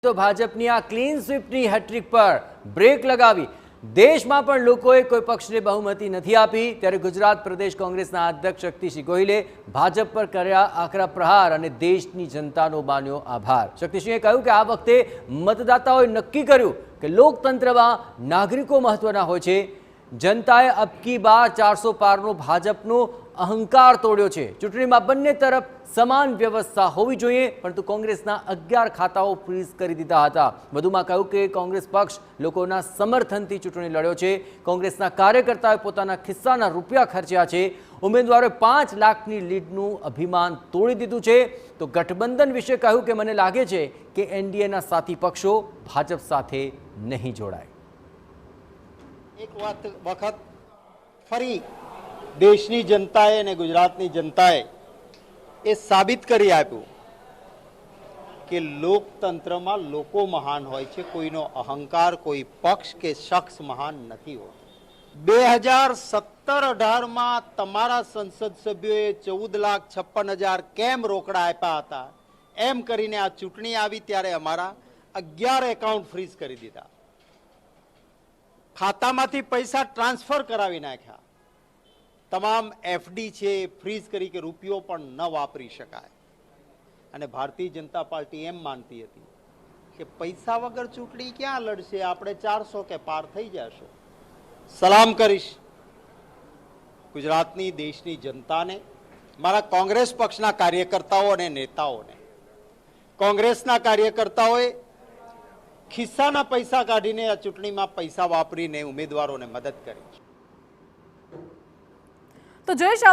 તો ભાજપની આ ક્લીન સ્વીપની હેટ્રિક પર બ્રેક લગાવી દેશમાં પણ લોકોએ કોઈ પક્ષને બહુમતી નથી આપી ત્યારે ગુજરાત પ્રદેશ કોંગ્રેસના અધ્યક્ષ શક્તિસિંહ ગોહિલે ભાજપ પર કર્યા આકરા પ્રહાર અને દેશની જનતાનો માન્યો આભાર। શક્તિસિંહે કહ્યું કે આ વખતે મતદાતાઓએ નક્કી કર્યું કે લોકતંત્રમાં નાગરિકો મહત્વના હોય છે। જનતાએ અબકી બાર 400 પારનો ભાજપનો અહંકાર તોડ્યો છે। ચૂંટણીમાં બંને તરફ સમાન વ્યવસ્થા હોવી જોઈએ પરંતુ કોંગ્રેસના 11 ખાતાઓ ફ્રીઝ કરી દીધા હતા। વધુમાં કહ્યું કે કોંગ્રેસ પક્ષ લોકોના સમર્થનથી ચૂંટણી લડ્યો છે। કોંગ્રેસના કાર્યકર્તાઓએ પોતાના ખિસ્સાના રૂપિયા ખર્ચ્યા છે। ઉમેદવારોએ 5 લાખની લીડનું અભિમાન તોડી દીધું છે। તો ગઠબંધન વિશે કહ્યું કે મને લાગે છે કે એનડીએના સાથી પક્ષો ભાજપ સાથે નહીં જોડાય। એક વખત ફરી દેશની જનતાએ અને ગુજરાતની જનતાએ એ સાબિત કરી આપ્યું કે લોકતંત્રમાં લોકો મહાન હોય છે, કોઈનો અહંકાર કોઈ પક્ષ કે શખ્સ મહાન નથી હોતો। 2017-18માં તમારા સંસદ સભ્યોએ 14,56,000 કેમ રોકડા આપ્યા હતા એમ કરીને આ ચૂંટણી આવી ત્યારે અમારા 11 એકાઉન્ટ ફ્રીઝ કરી દીધા। ખાતામાંથી પૈસા ટ્રાન્સફર કરાવી નાખ્યા। તમામ એફડી છે ફ્રીઝ કરી કે રૂપિયો પણ ન વાપરી શકાય। અને ભારતીય જનતા પાર્ટી એમ માનતી હતી કે પૈસા વગર ચૂંટણી ક્યાં લડશે, આપણે 400 કે પાર થઈ જશે। સલામ કરીશ ગુજરાતની દેશની જનતાને, મારા કોંગ્રેસ પક્ષના કાર્યકર્તાઓ અને નેતાઓને। કોંગ્રેસના કાર્યકર્તાઓએ ખિસ્સાના પૈસા કાઢીને આ ચૂંટણીમાં પૈસા વાપરીને ઉમેદવારોને મદદ કરી છે। તો જયેશ